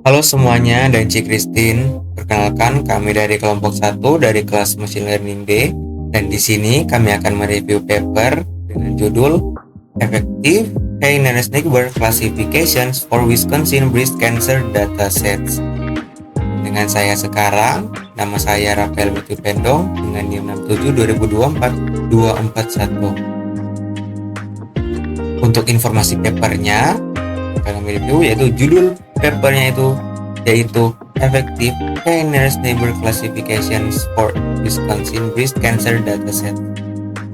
Halo semuanya, dan Ci Christine. Perkenalkan, kami dari kelompok 1 dari kelas Machine Learning B, dan di sini kami akan mereview paper dengan judul Effective Nearest Neighbor Classifications for Wisconsin Breast Cancer Datasets. Dengan saya sekarang, nama saya Rafael Mithu Pendong dengan NIM 67 2024 241. Untuk informasi papernya, kami review yaitu judul papernya yaitu Effective Nearest Neighbor Classifications for Wisconsin Breast Cancer Dataset.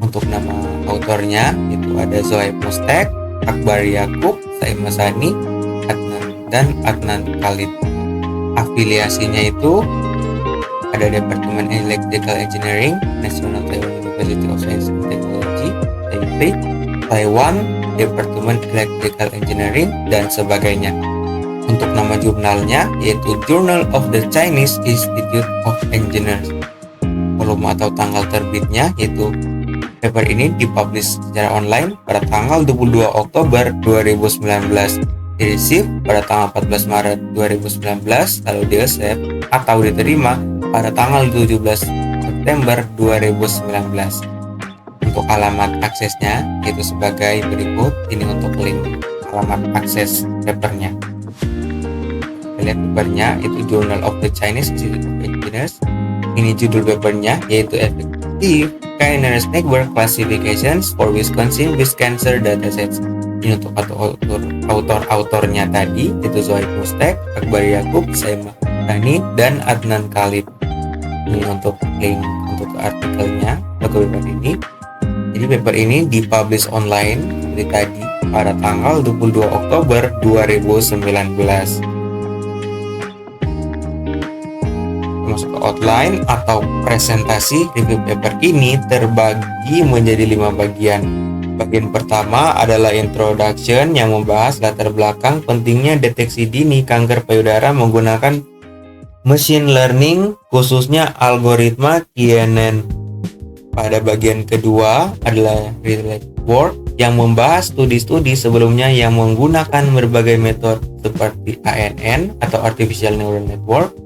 Untuk nama autornya itu ada Zoe Postek, Akbar Yakub, Saim Masani, Adnan Khalid. Afiliasinya itu ada Departemen Electrical Engineering, National Taiwan University of Science and Technology, Taipei, Taiwan, Departemen Electrical Engineering, dan sebagainya. Untuk nama jurnalnya yaitu Journal of the Chinese Institute of Engineers. Volume atau tanggal terbitnya yaitu paper ini dipublish secara online pada tanggal 22 Oktober 2019, di-receive pada tanggal 14 Maret 2019, lalu di-accept atau diterima pada tanggal 17 September 2019. Untuk alamat aksesnya yaitu sebagai berikut. Ini untuk link alamat akses papernya. Lihat papernya itu Journal of the Chinese Institute of Engineers. Ini judul papernya yaitu Effective Nearest Neighbor Classifications for Wisconsin Breast Cancer Datasets. Ini untuk autornya tadi itu Zoe Postek, Akbar Yakub, Saim Masani, dan Adnan Khalid. Ini untuk link untuk artikelnya atau paper ini. Jadi paper ini dipublish online seperti tadi pada tanggal 22 Oktober 2019. Masuk ke outline atau presentasi review paper ini terbagi menjadi 5 bagian. Bagian pertama adalah introduction yang membahas latar belakang pentingnya deteksi dini kanker payudara menggunakan machine learning, khususnya algoritma CNN. Pada bagian kedua adalah related work yang membahas studi-studi sebelumnya yang menggunakan berbagai metode seperti ANN atau Artificial Neural Network,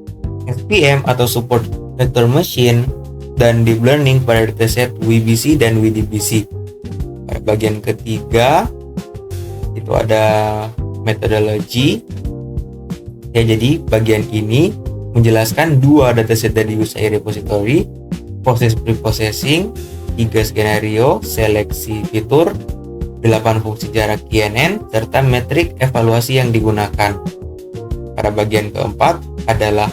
SPM atau Support Vector Machine, dan Deep Learning pada dataset WBC dan WDBC. Pada bagian ketiga itu ada methodology. Ya, jadi bagian ini menjelaskan 2 dataset dari USAI repository, proses preprocessing, 3 skenario, seleksi fitur, 8 fungsi jarak CNN, serta metrik evaluasi yang digunakan. Pada bagian keempat adalah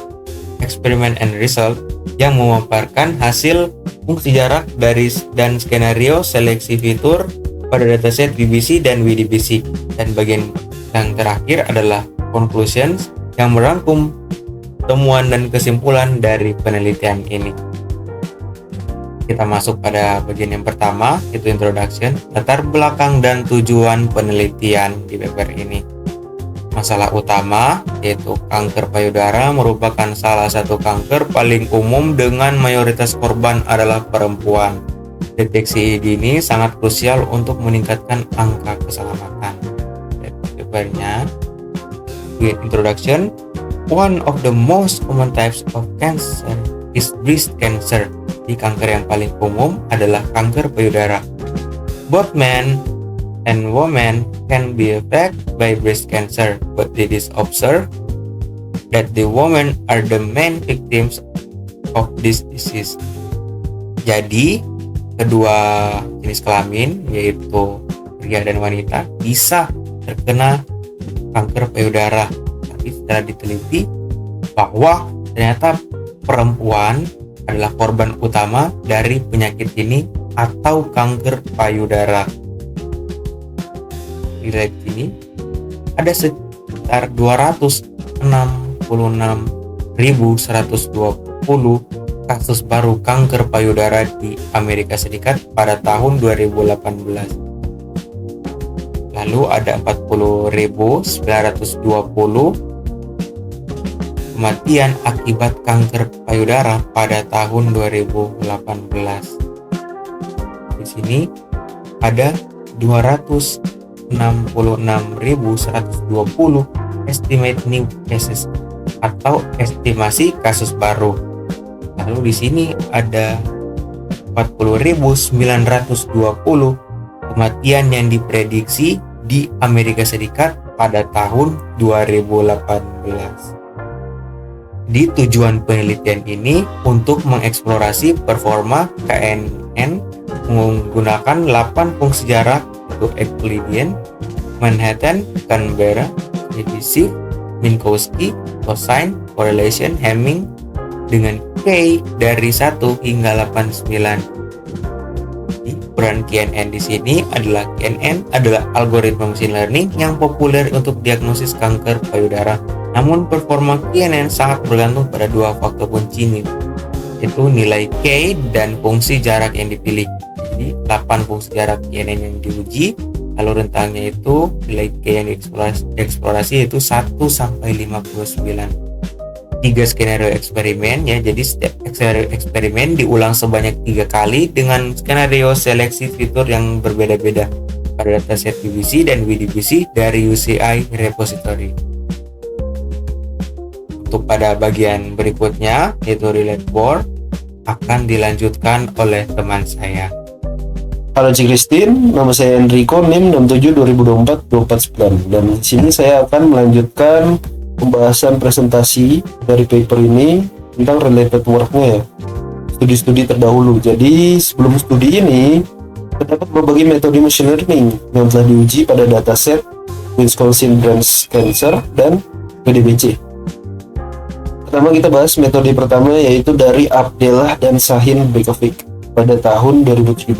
experiment and result yang memaparkan hasil fungsi jarak dan skenario seleksi fitur pada dataset BBC dan WDBC. Dan bagian yang terakhir adalah conclusions yang merangkum temuan dan kesimpulan dari penelitian ini. Kita masuk pada bagian yang pertama, itu introduction, latar belakang dan tujuan penelitian di paper ini. Masalah utama yaitu kanker payudara merupakan salah satu kanker paling umum dengan mayoritas korban adalah perempuan. Deteksi dini sangat krusial untuk meningkatkan angka keselamatan. Papernya, introduction, one of the most common types of cancer is breast cancer. Di kanker yang paling umum adalah kanker payudara. Both men and women can be affected by breast cancer, but it is observed that the women are the main victims of this disease. Jadi, kedua jenis kelamin yaitu pria dan wanita bisa terkena kanker payudara. Tapi setelah diteliti bahwa ternyata perempuan adalah korban utama dari penyakit ini atau kanker payudara. Di slide ini ada sekitar 266.120 kasus baru kanker payudara di Amerika Serikat pada tahun 2018. Lalu ada 40.920 kematian akibat kanker payudara pada tahun 2018. Di sini ada 266.120 estimate new cases atau estimasi kasus baru. Lalu di sini ada 40.920 kematian yang diprediksi di Amerika Serikat pada tahun 2018. Di tujuan penelitian ini untuk mengeksplorasi performa KNN menggunakan 8 fungsi jarak yaitu Euclidean, Manhattan, Canberra, Divisive, Minkowski, cosine, correlation, Hamming dengan K dari 1 hingga 89. Peran KNN di sini adalah KNN adalah algoritma machine learning yang populer untuk diagnosis kanker payudara. Namun performa KNN sangat bergantung pada 2 faktor kunci ini, yaitu nilai K dan fungsi jarak yang dipilih. Jadi 8 fungsi jarak KNN yang diuji, lalu rentangnya itu nilai K yang dieksplorasi yaitu 1 sampai 59. 3 skenario eksperimen ya, jadi setiap eksperimen diulang sebanyak 3 kali dengan skenario seleksi fitur yang berbeda-beda pada dataset UBC dan WDBC dari UCI repository. Untuk pada bagian berikutnya yaitu relate board akan dilanjutkan oleh teman saya. Halo Cik Christine, nama saya Enrico, NIM 672024-249, dan di sini saya akan melanjutkan pembahasan presentasi dari paper ini tentang related work-nya ya, studi-studi terdahulu. Jadi sebelum studi ini terdapat berbagai metode machine learning yang telah diuji pada dataset Wisconsin Breast Cancer dan WDBC. Pertama kita bahas metode pertama yaitu dari Abdellah dan Shahin Bekovic pada tahun 2017.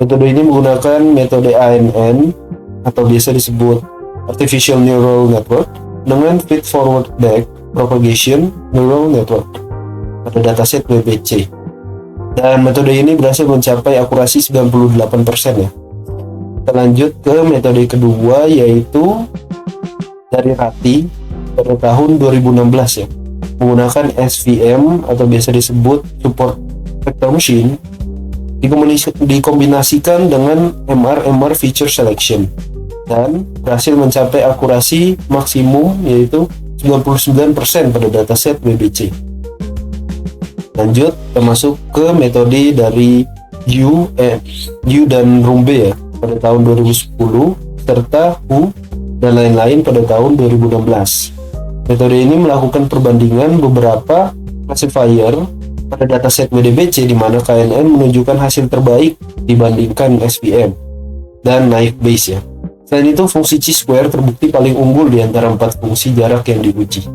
Metode ini menggunakan metode ANN atau biasa disebut Artificial Neural Network dengan feed forward back propagation neural network pada dataset WBC, dan metode ini berhasil mencapai akurasi 98% ya. Kita lanjut ke metode kedua yaitu dari Rati pada tahun 2016 ya, menggunakan SVM atau biasa disebut support vector machine dikombinasikan dengan MR feature selection dan berhasil mencapai akurasi maksimum yaitu 99% pada dataset WBC. Lanjut, kita masuk ke metode dari Yu dan Rumbe ya pada tahun 2010 serta Hu dan lain-lain pada tahun 2016. Metode ini melakukan perbandingan beberapa classifier pada dataset WDBC di mana KNN menunjukkan hasil terbaik dibandingkan SVM dan naive Bayes ya. Selain itu, fungsi chi-square terbukti paling unggul di antara 4 fungsi jarak yang diuji.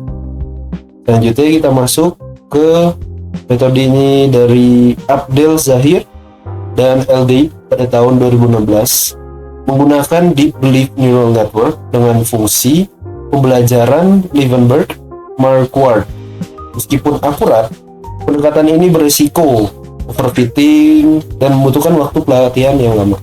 Selanjutnya kita masuk ke metode ini dari Abdel Zahir dan LD pada tahun 2016 menggunakan Deep Belief Neural Network dengan fungsi pembelajaran Leavenberg-Marquardt. Meskipun akurat, pendekatan ini berisiko overfitting dan membutuhkan waktu pelatihan yang lama.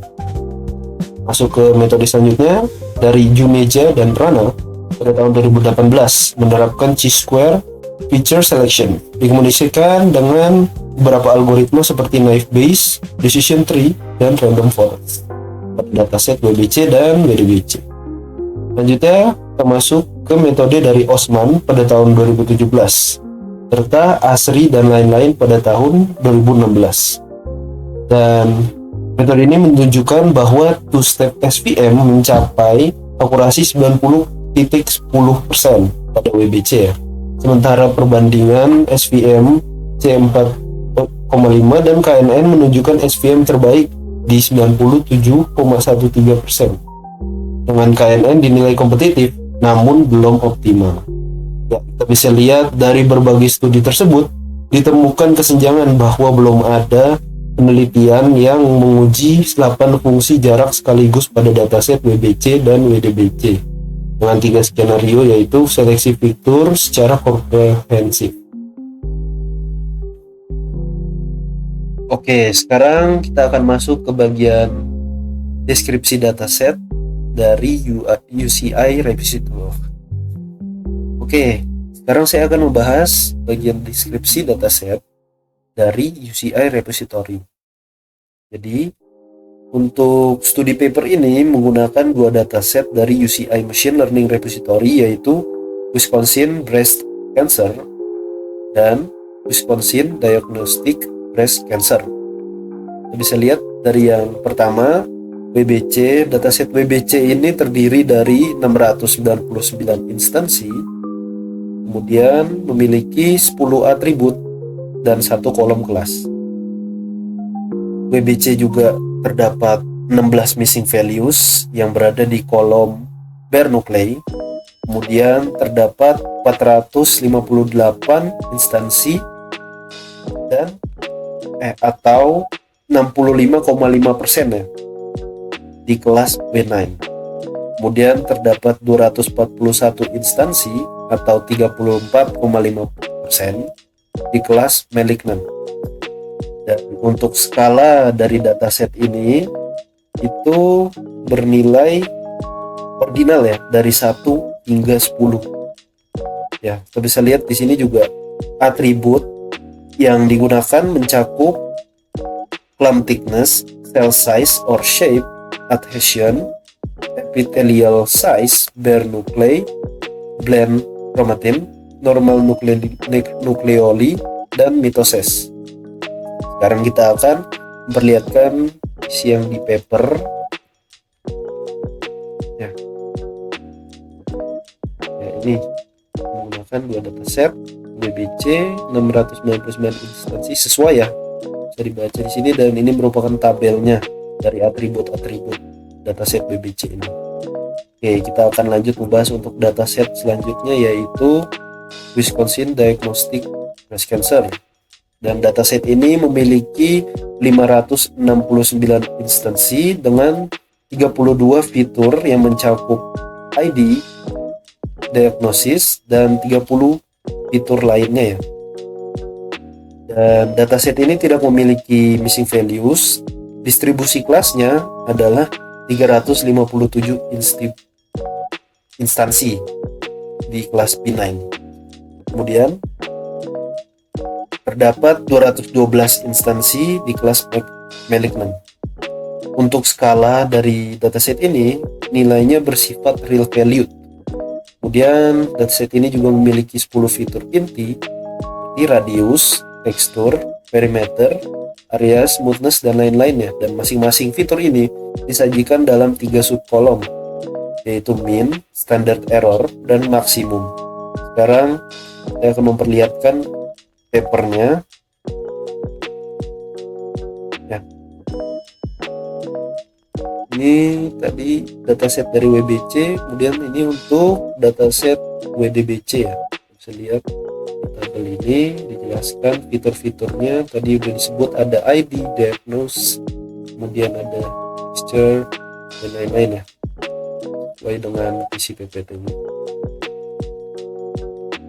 Masuk ke metode selanjutnya dari Juneja dan Rana pada tahun 2018 menerapkan chi-square feature selection dikomunikasikan dengan beberapa algoritma seperti naive Bayes, decision tree, dan random forest pada dataset WBC dan WDBC. Selanjutnya kita masuk ke metode dari Osman pada tahun 2017 serta Asri dan lain-lain pada tahun 2016. Dan metode ini menunjukkan bahwa two-step SVM mencapai akurasi 90.10% pada WBC ya. Sementara perbandingan SVM C4,5 dan KNN menunjukkan SVM terbaik di 97,13%. Dengan KNN dinilai kompetitif namun belum optimal. Ya, kita bisa lihat dari berbagai studi tersebut ditemukan kesenjangan bahwa belum ada penelitian yang menguji 8 fungsi jarak sekaligus pada dataset WBC dan WDBC dengan 3 skenario yaitu seleksi fitur secara komprehensif. Oke, sekarang kita akan masuk ke bagian deskripsi dataset dari UCI repository. Oke, sekarang saya akan membahas bagian deskripsi dataset dari UCI repository. Jadi, untuk studi paper ini menggunakan 2 dataset dari UCI Machine Learning Repository yaitu Wisconsin Breast Cancer dan Wisconsin Diagnostic Breast Cancer. Kita bisa lihat dari yang pertama, WBC. Dataset WBC ini terdiri dari 699 instansi, kemudian memiliki 10 atribut dan 1 kolom kelas. WBC juga terdapat 16 missing values yang berada di kolom bare nuclei. Kemudian terdapat 458 instansi dan atau 65,5% ya di kelas benign. Kemudian terdapat 241 instansi atau 34,5% di kelas malignant. Dan untuk skala dari dataset ini itu bernilai ordinal ya, dari 1 hingga 10. Ya, kita bisa lihat di sini juga atribut yang digunakan mencakup clump thickness, cell size or shape, adhesion, epithelial size, bare nuclei, blend chromatin, normal nucleoli, dan mitosis. Sekarang kita akan memperlihatkan isi yang di paper. Ya, ini menggunakan 2 dataset WBC 699 instansi sesuai ya, bisa dibaca di sini, dan ini merupakan tabelnya dari atribut-atribut dataset WBC ini. Oke, kita akan lanjut membahas untuk dataset selanjutnya, yaitu Wisconsin Diagnostic Breast Cancer. Dan dataset ini memiliki 569 instansi dengan 32 fitur yang mencakup ID, diagnosis, dan 30 fitur lainnya ya. Dan dataset ini tidak memiliki missing values. Distribusi kelasnya adalah 357 instansi di kelas benign. Kemudian terdapat 212 instansi di kelas malignant. Untuk skala dari dataset ini nilainya bersifat real valued. Kemudian dataset ini juga memiliki 10 fitur inti seperti radius, tekstur, perimeter, area, smoothness, dan lain-lainnya. Dan masing-masing fitur ini disajikan dalam 3 subkolom, yaitu mean, standard error, dan maksimum. Sekarang saya akan memperlihatkan papernya ya. Ini tadi dataset dari WBC, kemudian ini untuk dataset WDBC ya. Bisa lihat di tabel ini dijelaskan fitur-fiturnya. Tadi sudah disebut, ada ID, diagnose, kemudian ada texture, dan lain-lain ya, sesuai dengan isi PPT-nya.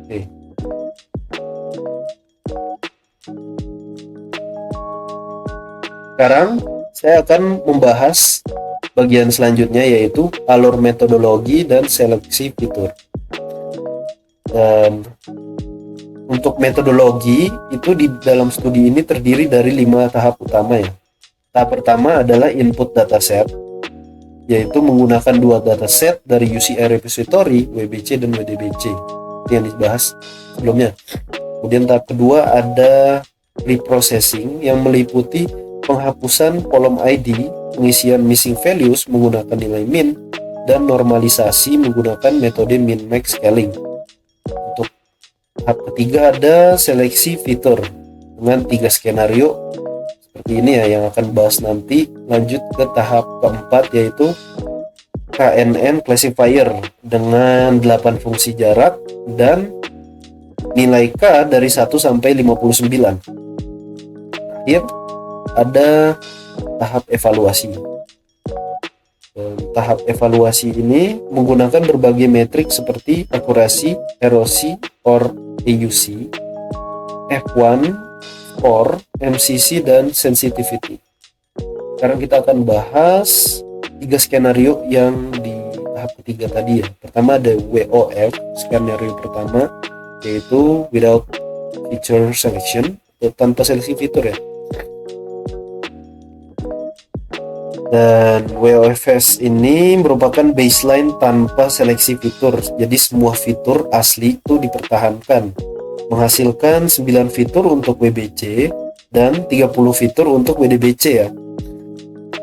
Oke. Sekarang saya akan membahas bagian selanjutnya, yaitu alur metodologi dan seleksi fitur. Dan untuk metodologi itu di dalam studi ini terdiri dari 5 tahap utama ya. Tahap pertama adalah input dataset, yaitu menggunakan 2 dataset dari UCR repository WBC dan WDBC yang dibahas sebelumnya. Kemudian tahap kedua ada reprocessing yang meliputi penghapusan kolom ID, pengisian missing values menggunakan nilai min, dan normalisasi menggunakan metode min-max scaling. Untuk tahap ketiga ada seleksi fitur dengan 3 skenario seperti ini ya, yang akan bahas nanti. Lanjut ke tahap keempat, yaitu KNN classifier dengan 8 fungsi jarak dan nilai K dari 1 sampai 59. Terakhir ada tahap evaluasi. Tahap evaluasi ini menggunakan berbagai metrik seperti akurasi, erosi, or AUC, F1, score, MCC, dan sensitivity. Sekarang kita akan bahas 3 skenario yang di tahap ketiga tadi ya. Pertama ada WOF, skenario pertama, yaitu without feature selection, tanpa seleksi fitur ya. Dan WOFS ini merupakan baseline tanpa seleksi fitur. Jadi semua fitur asli itu dipertahankan, menghasilkan 9 fitur untuk WBC dan 30 fitur untuk WDBC ya.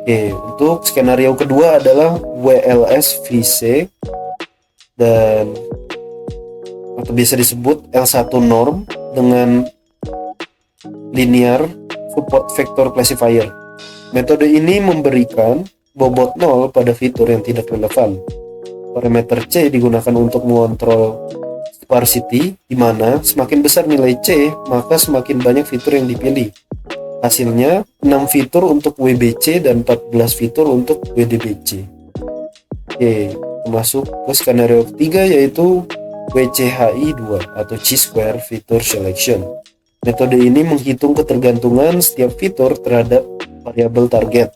Oke, untuk skenario kedua adalah WLS VC dan atau biasa disebut L1 norm dengan linear support vector classifier. Metode ini memberikan bobot 0 pada fitur yang tidak relevan. Parameter C digunakan untuk mengontrol sparsity, di mana semakin besar nilai C, maka semakin banyak fitur yang dipilih. Hasilnya 6 fitur untuk WBC dan 14 fitur untuk WDBC. Oke, masuk ke skenario ketiga yaitu WCHI2 atau Chi-square Feature Selection. Metode ini menghitung ketergantungan setiap fitur terhadap variabel target.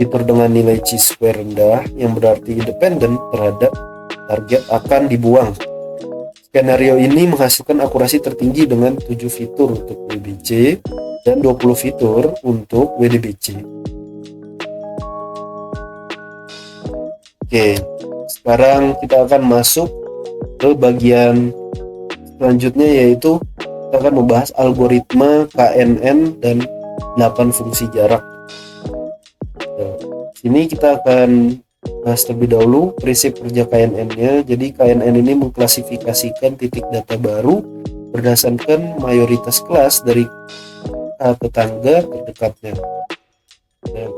Fitur dengan nilai Chi-square rendah yang berarti independen terhadap target akan dibuang. Skenario ini menghasilkan akurasi tertinggi dengan 7 fitur untuk WBC dan 20 fitur untuk WDBC. Oke, sekarang kita akan masuk ke bagian selanjutnya yaitu kita akan membahas algoritma KNN dan 8 fungsi jarak. Nah, sini kita akan bahas terlebih dahulu prinsip kerja KNN-nya. Jadi KNN ini mengklasifikasikan titik data baru berdasarkan mayoritas kelas dari tetangga terdekatnya. Nah,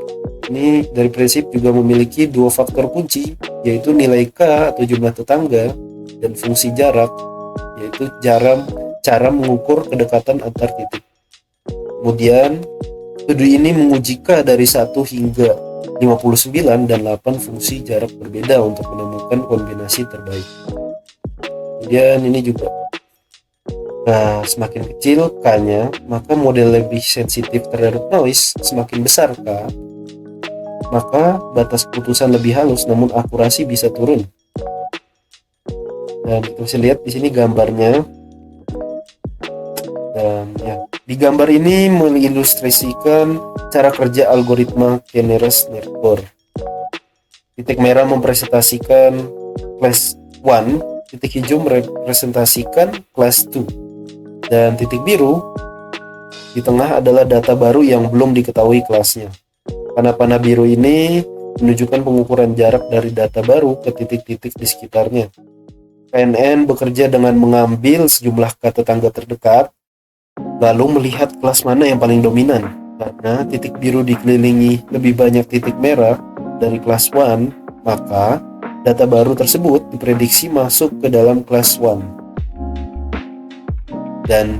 ini dari prinsip juga memiliki dua faktor kunci, yaitu nilai K atau jumlah tetangga dan fungsi jarak, yaitu cara mengukur kedekatan antar titik. Kemudian studi ini menguji K dari 1 hingga 59 dan 8 fungsi jarak berbeda untuk menemukan kombinasi terbaik. Kemudian ini juga semakin kecil K-nya, maka model lebih sensitif terhadap noise. Semakin besar K, maka batas keputusan lebih halus namun akurasi bisa turun. Dan kita bisa lihat di sini gambarnya. Dan ya, di gambar ini mengilustrasikan cara kerja algoritma K-nearest-neighbor. Titik merah mempresentasikan class 1, titik hijau merepresentasikan class 2, dan titik biru di tengah adalah data baru yang belum diketahui kelasnya. Panah-panah biru ini menunjukkan pengukuran jarak dari data baru ke titik-titik di sekitarnya. KNN bekerja dengan mengambil sejumlah K tetangga terdekat, lalu melihat kelas mana yang paling dominan. Karena titik biru dikelilingi lebih banyak titik merah dari kelas 1, maka data baru tersebut diprediksi masuk ke dalam kelas 1. Dan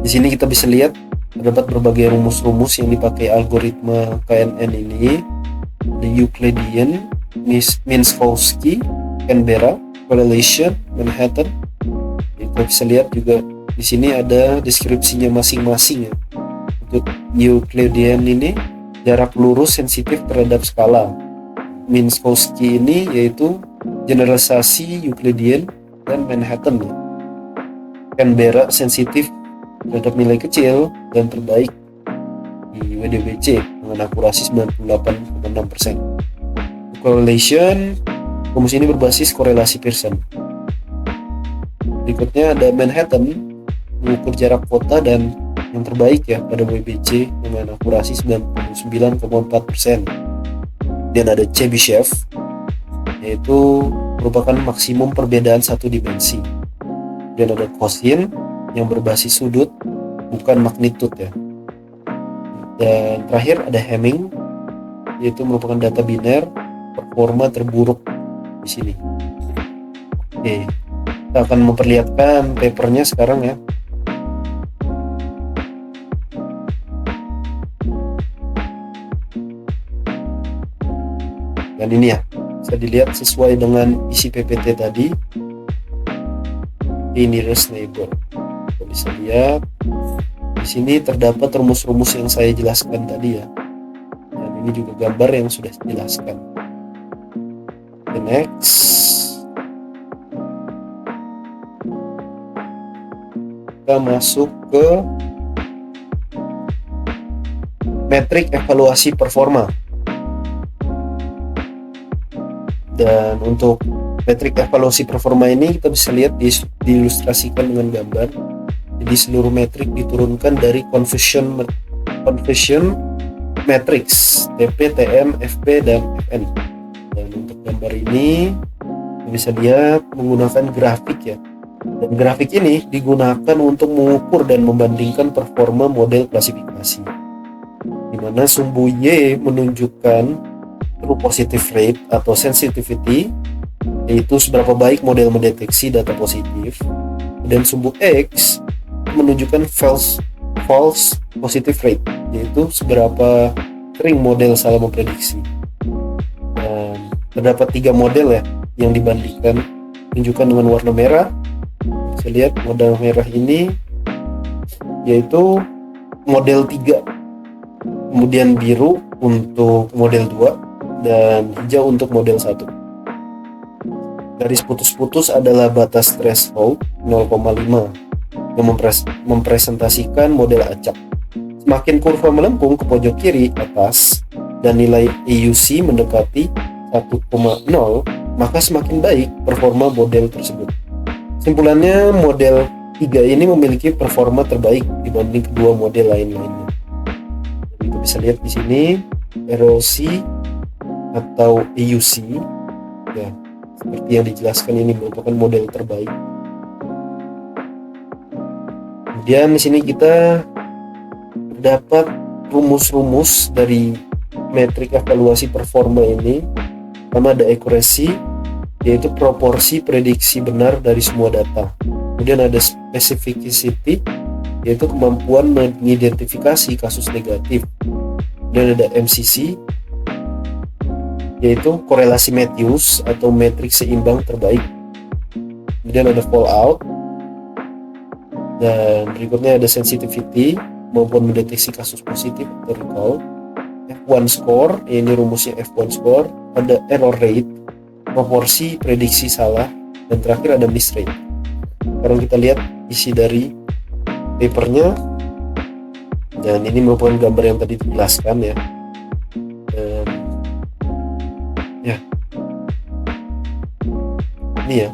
di sini kita bisa lihat terdapat berbagai rumus-rumus yang dipakai algoritma KNN ini. The Euclidean, Minkowski, Canberra, Correlation, Manhattan. Kita bisa lihat juga di sini ada deskripsinya masing-masing ya. Untuk Euclidean ini jarak lurus sensitif terhadap skala. Minkowski ini yaitu generalisasi Euclidean dan Manhattan ya. Canberra sensitif terhadap nilai kecil dan terbaik di WDBC dengan akurasi 98,6%. Correlation, rumus ini berbasis korelasi Pearson. Berikutnya ada Manhattan, mengukur jarak kota dan yang terbaik ya pada WBC dengan akurasi 99,4%. Dan ada Chebyshev, yaitu merupakan maksimum perbedaan satu dimensi. Dan ada Cosine yang berbasis sudut bukan magnitud ya. Dan terakhir ada Hamming, yaitu merupakan data biner performa terburuk di sini. Oke, kita akan memperlihatkan papernya sekarang ya. Dan ini ya, bisa dilihat sesuai dengan isi PPT tadi. K-nearest-neighbor. Kita bisa lihat di sini terdapat rumus-rumus yang saya jelaskan tadi ya. Dan ini juga gambar yang sudah dijelaskan. The next, kita masuk ke metrik evaluasi performa. Dan untuk metrik evaluasi performa ini kita bisa lihat diilustrasikan dengan gambar. Jadi seluruh metrik diturunkan dari conversion matrix TP, TM, FP, dan FN. Dan untuk gambar ini kita bisa lihat menggunakan grafik ya. Dan grafik ini digunakan untuk mengukur dan membandingkan performa model klasifikasi, di mana sumbu Y menunjukkan true positive rate atau sensitivity, yaitu seberapa baik model mendeteksi data positif, dan sumbu X menunjukkan false positive rate, yaitu seberapa sering model salah memprediksi. Dan terdapat 3 model ya yang dibandingkan, tunjukkan dengan warna merah. Bisa lihat model merah ini yaitu model 3, kemudian biru untuk model 2, dan hijau untuk model 1. Garis putus-putus adalah batas threshold 0,5 yang mempresentasikan model acak. Semakin kurva melengkung ke pojok kiri atas dan nilai AUC mendekati 1,0, maka semakin baik performa model tersebut. Simpulannya, model 3 ini memiliki performa terbaik dibanding kedua model lain-lainnya. Kita bisa lihat di sini ROC atau AUC ya, seperti yang dijelaskan, ini merupakan model terbaik. Kemudian di sini kita dapat rumus-rumus dari metrik evaluasi performa ini. Pertama ada accuracy, yaitu proporsi prediksi benar dari semua data. Kemudian ada specificity, yaitu kemampuan mengidentifikasi kasus negatif. Kemudian ada MCC, yaitu korelasi Matthews atau metrik seimbang terbaik. Kemudian ada fallout, dan berikutnya ada sensitivity, kemampuan mendeteksi kasus positif atau recall. F1 score, ini rumusnya F1 score. Ada error rate, proporsi prediksi salah, dan terakhir ada miss rate. Sekarang kita lihat isi dari papernya, dan ini merupakan gambar yang tadi dijelaskan ya. Dan ya,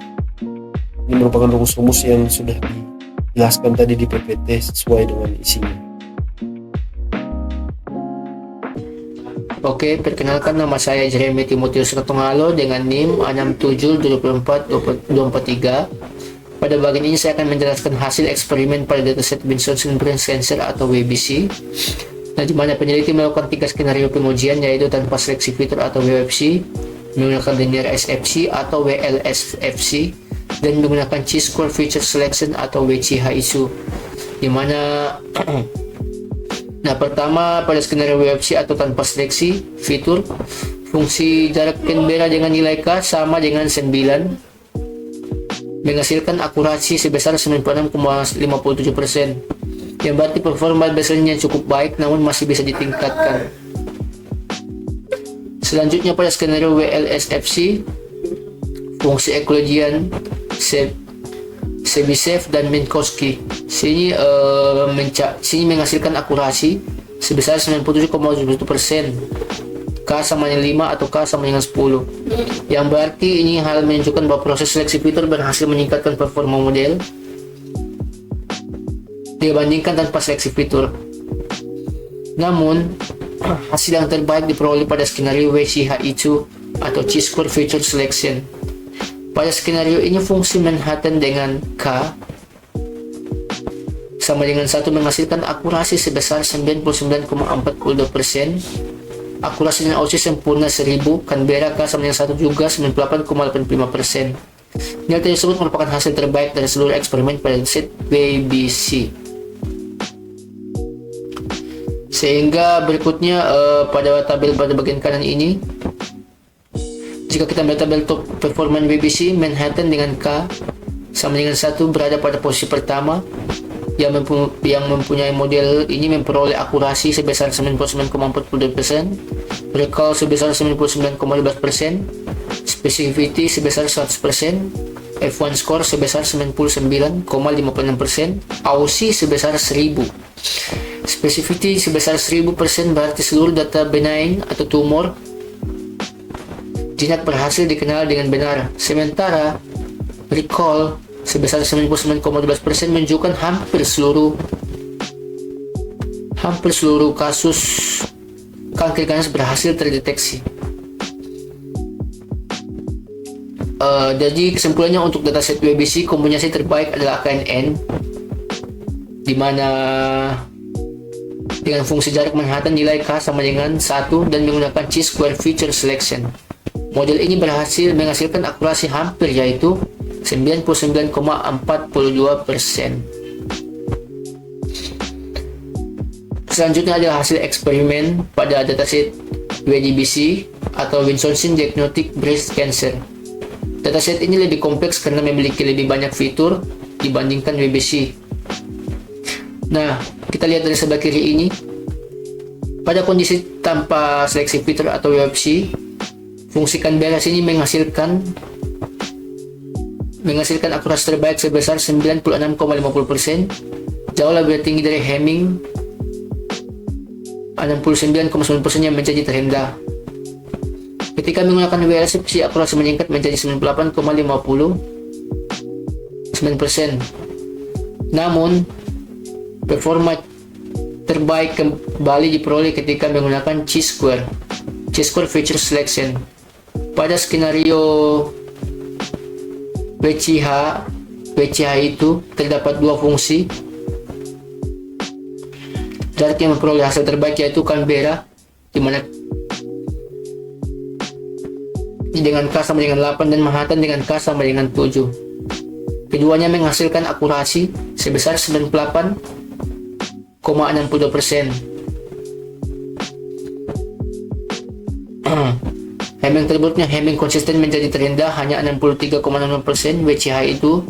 ini merupakan rumus-rumus yang sudah dijelaskan tadi di PPT sesuai dengan isinya. Oke, perkenalkan, nama saya Jeremy Timotius Retongalo dengan NIM 67242243. Pada bagian ini saya akan menjelaskan hasil eksperimen pada dataset Binson Brain Sensor atau WBC. Nah, di mana peneliti melakukan 3 skenario pengujian, yaitu tanpa seleksi fitur atau WFC, menggunakan linear SFC atau WLSFC, dan menggunakan Chi-square feature selection atau WCHISU. Di mana nah, pertama pada skenario WFC atau tanpa seleksi fitur, fungsi jarak Canberra dengan nilai K sama dengan 9, menghasilkan akurasi sebesar 96,57%, yang berarti performa baseline cukup baik namun masih bisa ditingkatkan. Selanjutnya pada skenario WLSFC, fungsi Euclidean, Chebyshev dan Minkowski sini menghasilkan akurasi sebesar 97,71%, K sama dengan 5 atau K sama dengan 10, yang berarti ini hal menunjukkan bahwa proses seleksi fitur berhasil meningkatkan performa model dibandingkan tanpa seleksi fitur. Namun hasil yang terbaik diperoleh pada skenario WCHISU atau Chi-square feature selection. Pada skenario ini fungsi Manhattan dengan K sama dengan 1 menghasilkan akurasi sebesar 99,42%, akurasi dengan AUC sempurna 1000, Canberra K sama dengan 1 juga 98,85%. Nilai tersebut merupakan hasil terbaik dari seluruh eksperimen pada set WBC. Sehingga berikutnya pada tabel pada bagian kanan ini, jika kita melihat tabel top performance WBC, Manhattan dengan K sama dengan 1 berada pada posisi pertama, yang mempunyai model ini memperoleh akurasi sebesar 99,42%, recall sebesar 99,15%, specificity sebesar 100%, F1 score sebesar 99,56%, AUC sebesar 1000. Specificity sebesar 1000% berarti seluruh data benign atau tumor jinak berhasil dikenal dengan benar. Sementara recall sebesar 99,12% menunjukkan hampir seluruh kasus kanker ganas berhasil terdeteksi. Jadi kesimpulannya untuk dataset WBC, kombinasi terbaik adalah KNN, di mana dengan fungsi jarak Manhattan nilai K sama dengan 1 dan menggunakan chi-square feature selection. Model ini berhasil menghasilkan akurasi hampir, yaitu 99,42%. Selanjutnya adalah hasil eksperimen pada dataset WDBC atau Wisconsin Diagnostic Breast Cancer. Dataset ini lebih kompleks karena memiliki lebih banyak fitur dibandingkan WBC. Nah, kita lihat dari sebelah kiri ini. Pada kondisi tanpa seleksi fitur atau WBC, fungsi Canberra ini menghasilkan akurasi terbaik sebesar 96,50%, jauh lebih tinggi dari Hemming 69,9% yang menjadi terendah. Ketika menggunakan WLSFC, akurasi meningkat menjadi 98,59%. Namun, performa terbaik kembali diperoleh ketika menggunakan chi-square feature selection. Pada skenario WCH itu terdapat dua fungsi jarak yang memperoleh hasil terbaik, yaitu Canberra di mana dengan K sama dengan 8 dan Manhattan dengan K sama dengan 7. Keduanya menghasilkan akurasi sebesar 98,62%. Hemming terburuknya, Hemming konsisten menjadi terendah hanya 63,6%, WCH itu,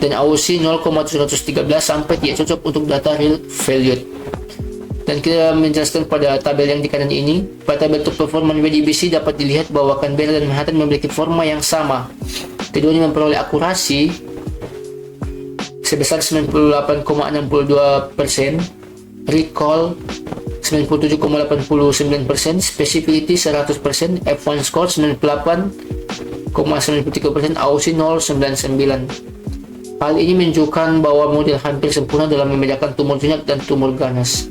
dan AUC 0,713 sampai tidak cocok untuk data real value. Dan kita menjelaskan pada tabel yang di kanan ini. Pada tabel top performance WDBC dapat dilihat bahwa Canberra dan Manhattan memiliki forma yang sama. Keduanya memperoleh akurasi sebesar 98,62%, recall 97,89%, specificity 100%, F1 score 98,93%, AUC 0,99. Hal ini menunjukkan bahwa model hampir sempurna dalam membedakan tumor jinak dan tumor ganas.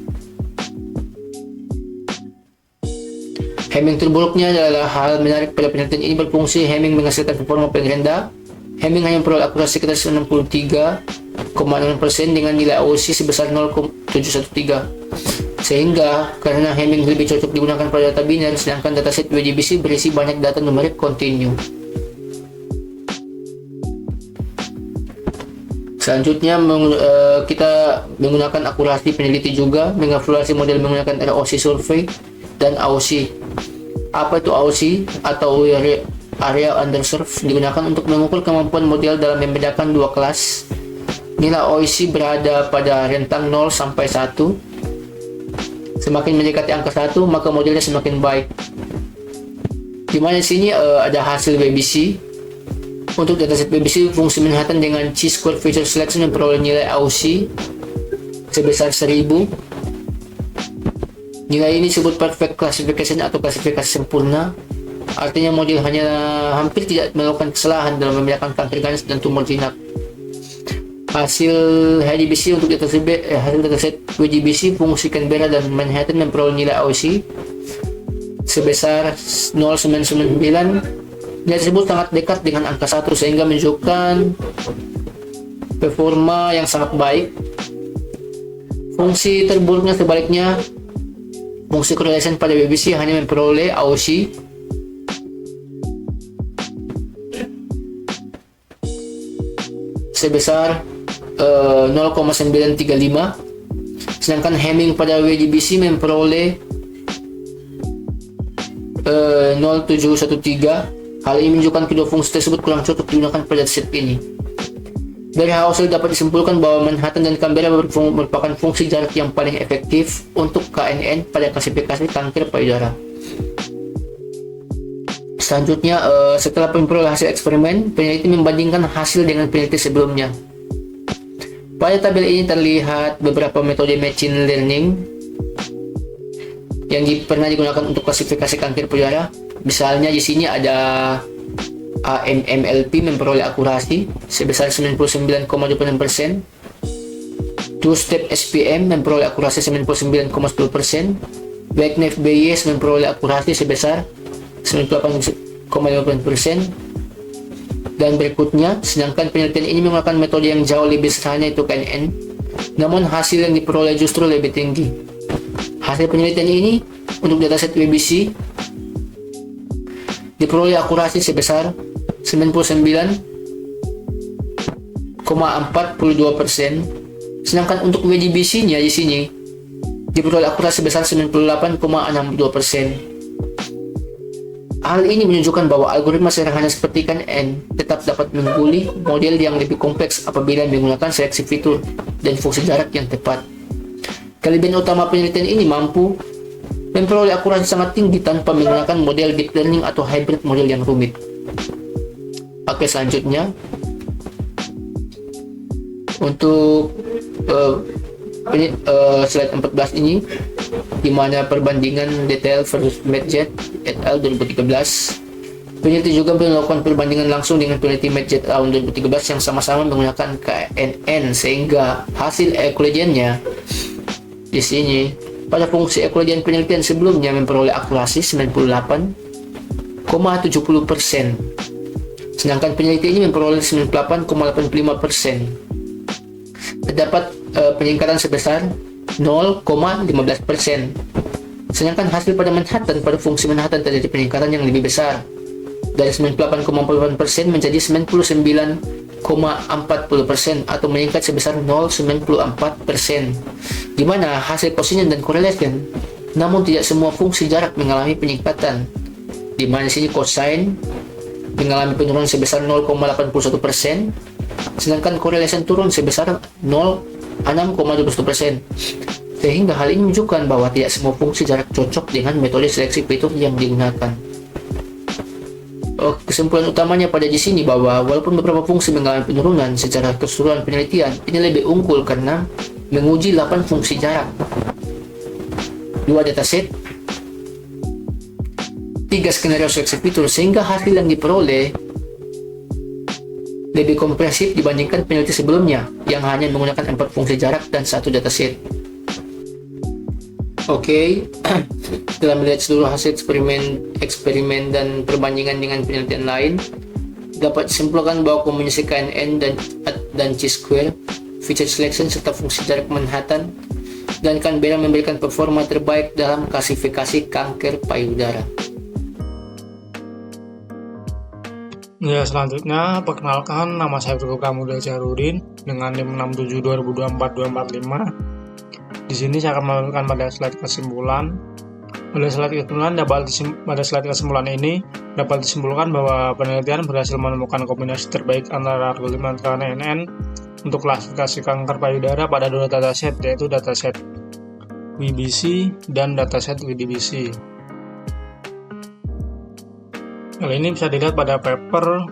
Hemming terburuknya adalah hal menarik pada penelitian ini berfungsi. Hemming menghasilkan performa paling rendah. Hemming hanya memperoleh akurasi sekitar 63,6% dengan nilai AUC sebesar 0,713. Sehingga karena Hemming lebih cocok digunakan pada data biner, sedangkan dataset WDBC berisi banyak data numerik kontinu. Selanjutnya kita menggunakan akurasi peneliti juga, mengevaluasi model menggunakan ROC survey dan AUC. Apa itu AUC atau area underserved? Digunakan untuk mengukur kemampuan model dalam membedakan dua kelas. Nilai AUC berada pada rentang 0 sampai 1. Semakin mendekati angka 1, maka modelnya semakin baik. Di mana di sini ada hasil WBC. Untuk dataset WBC, fungsi Manhattan dengan chi-square feature selection memperoleh nilai AUC sebesar 1000. Nilai ini disebut perfect classification atau klasifikasi sempurna. Artinya model hanya hampir tidak melakukan kesalahan dalam membedakan kanker ganas dan tumor jinak. Hasil HDBC untuk dataset WDBC, fungsi Canberra dan Manhattan memperoleh nilai AUC sebesar 0,999. Nilai tersebut sangat dekat dengan angka 1 sehingga menunjukkan performa yang sangat baik. Fungsi terburuknya sebaliknya, fungsi correlation pada WBC hanya memperoleh AUC sebesar 0,935, sedangkan Hemming pada WDBC memperoleh 0,713. Hal ini menunjukkan kedua fungsi tersebut kurang cocok digunakan pada dataset ini. Dari hasil dapat disimpulkan bahwa Manhattan dan Canberra merupakan fungsi jarak yang paling efektif untuk KNN pada klasifikasi kanker payudara. Selanjutnya, setelah memperoleh hasil eksperimen, peneliti membandingkan hasil dengan peneliti sebelumnya. Pada tabel ini terlihat beberapa metode machine learning yang pernah digunakan untuk klasifikasi kanker payudara. Misalnya di sini ada AMMLP memperoleh akurasi sebesar 99,26%. Two-step SPM memperoleh akurasi 99,10%. Wagner Bayes memperoleh akurasi sebesar 98,50%. Dan berikutnya, sedangkan penelitian ini menggunakan metode yang jauh lebih sederhana, yaitu KNN, namun hasil yang diperoleh justru lebih tinggi. Hasil penelitian ini untuk dataset WBC diperoleh akurasi sebesar 99,42%, sedangkan untuk WDBC-nya di sini diperoleh akurasi sebesar 98,62%. Hal ini menunjukkan bahwa algoritma sederhana seperti KNN tetap dapat mengguli model yang lebih kompleks apabila menggunakan seleksi fitur dan fungsi jarak yang tepat. Kelebihan utama penelitian ini mampu memperoleh akurasi sangat tinggi tanpa menggunakan model deep learning atau hybrid model yang rumit. Oke, selanjutnya untuk slide 14 ini, di mana perbandingan detail versus Medjet et al. 2013. Peneliti juga melakukan perbandingan langsung dengan peneliti Medjet tahun 2013 yang sama-sama menggunakan KNN, sehingga hasil ekologiannya di sini pada fungsi ekologian penelitian sebelumnya memperoleh akurasi 98,70%, sedangkan peneliti ini memperoleh 98,85%. Terdapat peningkatan sebesar 0,15%. Sedangkan hasil pada Manhattan, pada fungsi Manhattan terjadi peningkatan yang lebih besar dari 98,8% menjadi 99,40% atau meningkat sebesar 0,94%, di mana hasil cosine dan correlation, namun tidak semua fungsi jarak mengalami peningkatan, di mana sini cosine mengalami penurunan sebesar 0,81%, sedangkan correlation turun sebesar 6,21%. Sehingga hal ini menunjukkan bahwa tidak semua fungsi jarak cocok dengan metode seleksi fitur yang digunakan. Kesimpulan utamanya pada di sini bahwa walaupun beberapa fungsi mengalami penurunan, secara keseluruhan penelitian ini lebih unggul karena menguji 8 fungsi jarak, 2 dataset, 3 skenario seleksi fitur, sehingga hasil yang diperoleh lebih komprehensif dibandingkan peneliti sebelumnya yang hanya menggunakan 4 fungsi jarak dan 1 dataset. Oke, setelah melihat seluruh hasil eksperimen dan perbandingan dengan penelitian lain, dapat disimpulkan bahwa kombinasi KNN dan Chi-square, feature selection serta fungsi jarak Manhattan dan Canberra memberikan performa terbaik dalam klasifikasi kanker payudara. Ya, selanjutnya perkenalkan, nama saya Teguh Pramudia Jahrudin dengan NIM 67204245. Di sini saya akan melakukan pada slide kesimpulan. Pada slide kesimpulan ini dapat disimpulkan bahwa penelitian berhasil menemukan kombinasi terbaik antara algoritma KNN untuk klasifikasi kanker payudara pada 2 dataset, yaitu dataset WBC dan dataset WDBC. Hal ini bisa dilihat pada paper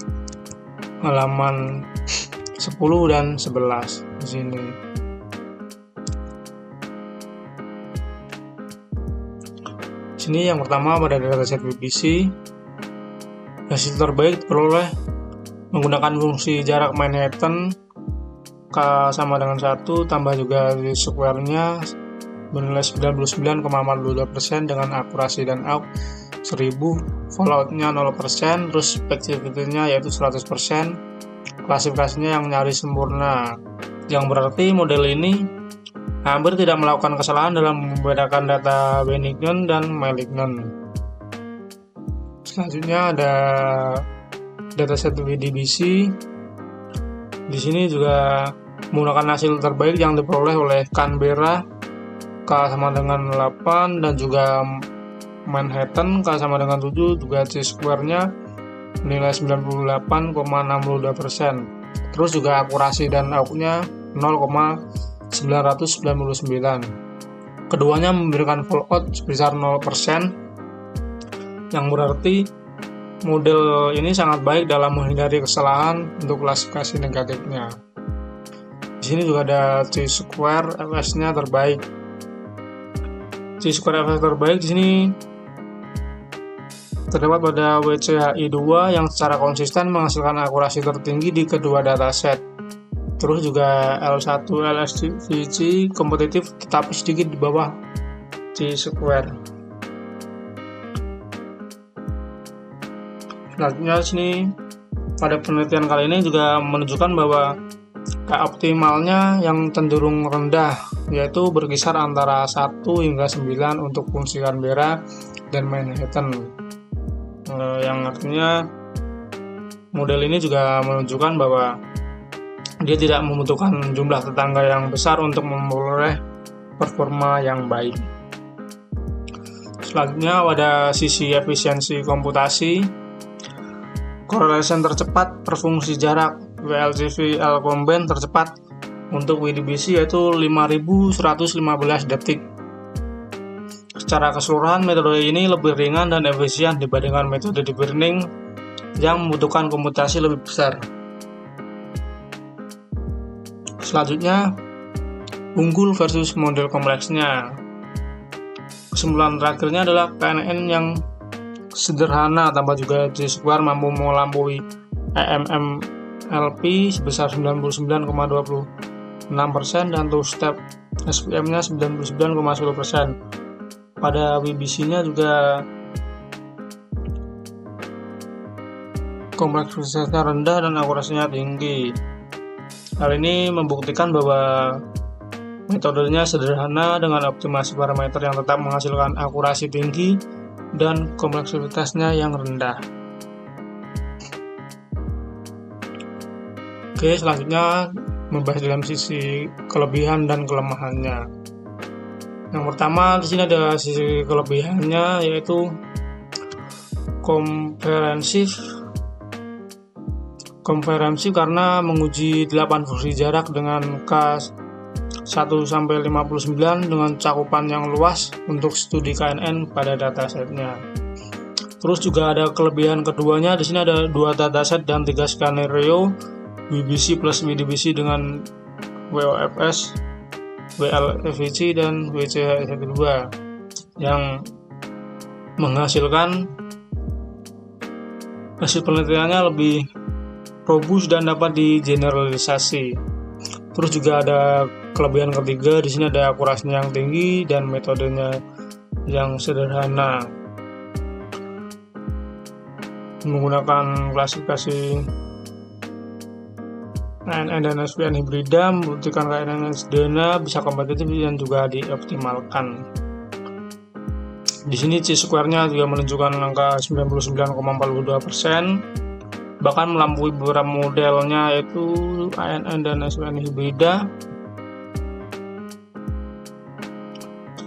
halaman 10 dan 11 di sini. Sini yang pertama pada dataset WBC, hasil terbaik diperoleh menggunakan fungsi jarak Manhattan K sama dengan 1 tambah juga square-nya bernilai 99,42% dengan akurasi dan AUK 1000, fallout-nya 0%, terus specificity-nya yaitu 100%, klasifikasinya yang nyaris sempurna, yang berarti model ini hampir tidak melakukan kesalahan dalam membedakan data benign dan malignant. Selanjutnya ada dataset WDBC. Di sini juga menggunakan hasil terbaik yang diperoleh oleh Canberra K sama dengan 8 dan juga Manhattan K sama dengan 7, juga Chi-square-nya nilai 98,62%. Terus juga akurasi dan AUK-nya 0,999. Keduanya memberikan fallout sebesar 0%, yang berarti model ini sangat baik dalam menghindari kesalahan untuk klasifikasi negatifnya. Di sini juga ada Chi-square FS-nya terbaik. Chi-square FS terbaik di sini terdapat pada WCHI2 yang secara konsisten menghasilkan akurasi tertinggi di kedua dataset. Terus juga L1 LSVG kompetitif tetapi sedikit di bawah T-square. Selanjutnya sini pada penelitian kali ini juga menunjukkan bahwa optimalnya yang cenderung rendah, yaitu berkisar antara 1 hingga 9 untuk fungsi Canberra dan Manhattan. Yang artinya model ini juga menunjukkan bahwa dia tidak membutuhkan jumlah tetangga yang besar untuk memperoleh performa yang baik. Selanjutnya pada sisi efisiensi komputasi, correlation tercepat per fungsi jarak WLTV L-Combine tercepat untuk WDBC yaitu 5115 detik. Secara keseluruhan metode ini lebih ringan dan efisien dibandingkan metode deep learning yang membutuhkan komputasi lebih besar. Selanjutnya, unggul versus model kompleksnya. Kesimpulan terakhirnya adalah KNN yang sederhana tanpa juga T-square mampu melampaui EMMLP sebesar 99,26% dan two-step SPM-nya 99,10%. Pada WBC-nya juga kompleksitasnya rendah dan akurasinya tinggi. Hal ini membuktikan bahwa metodenya sederhana dengan optimasi parameter yang tetap menghasilkan akurasi tinggi dan kompleksitasnya yang rendah. Oke, selanjutnya membahas dalam sisi kelebihan dan kelemahannya. Yang pertama di sini ada sisi kelebihannya yaitu komprehensif karena menguji 8 fungsi jarak dengan K1 sampai 59 dengan cakupan yang luas untuk studi KNN pada datasetnya. Terus juga ada kelebihan keduanya, di sini ada 2 dataset dan 3 skenario WBC plus WDBC dengan WOFS, WLFVG dan WCHI2 yang menghasilkan hasil penelitiannya lebih robust dan dapat digeneralisasi. Terus juga ada kelebihan ketiga, di sini ada akurasinya yang tinggi dan metodenya yang sederhana. Menggunakan klasifikasi KNN dan SPN hibrida membuktikan KNN sederhana bisa kompetitif dan juga dioptimalkan. Di sini T-square-nya juga menunjukkan angka 99,42%, bahkan melampaui beberapa modelnya yaitu KNN dan SPN hibrida.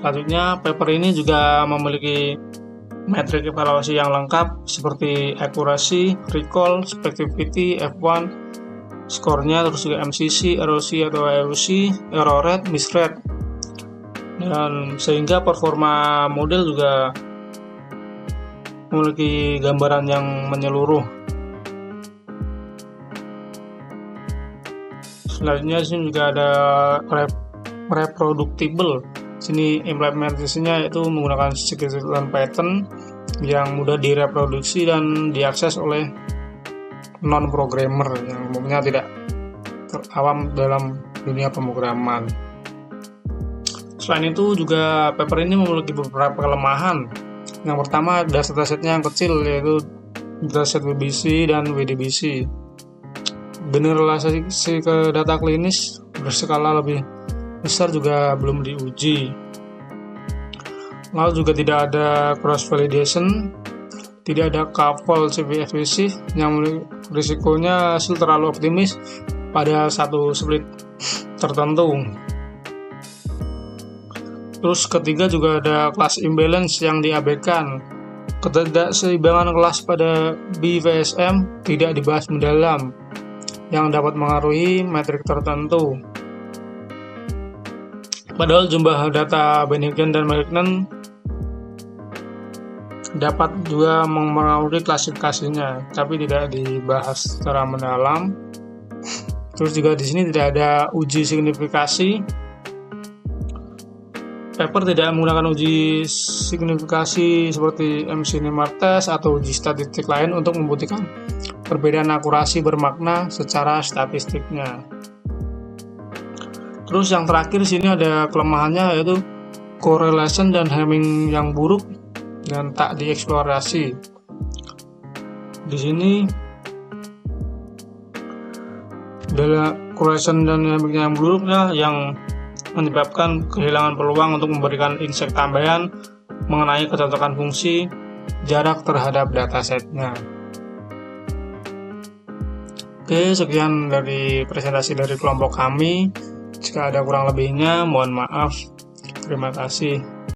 Selanjutnya, paper ini juga memiliki metrik evaluasi yang lengkap seperti akurasi, recall, subjectivity, F1, skornya, terus juga MCC, ROC atau EOC, error rate, miss rate, dan sehingga performa model juga memiliki gambaran yang menyeluruh. Selanjutnya sini juga ada reproducible. Sini implementasinya yaitu menggunakan scikit-learn pattern yang mudah direproduksi dan diakses oleh non-programmer yang umumnya tidak awam dalam dunia pemrograman. Selain itu juga paper ini memiliki beberapa kelemahan. Yang pertama, datasetnya yang kecil yaitu dataset WBC dan WDBC. Generalisasi ke data klinis berskala lebih besar juga belum diuji. Lalu juga tidak ada cross validation, tidak ada couple CVFVC yang risikonya hasil terlalu optimis pada satu split tertentu. Terus ketiga juga ada class imbalance yang diabaikan. Ketidakseimbangan kelas pada BVSM tidak dibahas mendalam yang dapat mengaruhi metrik tertentu. Padahal jumlah data Bennigan dan Magnan dapat juga mempengaruhi klasifikasinya, tapi tidak dibahas secara mendalam. Terus juga di sini tidak ada uji signifikasi paper tidak menggunakan uji signifikasi seperti MC-NEMR test atau uji statistik lain untuk membuktikan perbedaan akurasi bermakna secara statistiknya. Terus yang terakhir di sini ada kelemahannya, yaitu correlation dan Hamming yang buruk dan tak dieksplorasi. Di sini adalah correlation dan Hamming yang buruknya yang menyebabkan kehilangan peluang untuk memberikan insight tambahan mengenai kecocokan fungsi jarak terhadap datasetnya. Oke, sekian dari presentasi dari kelompok kami. Jika ada kurang lebihnya, mohon maaf. Terima kasih.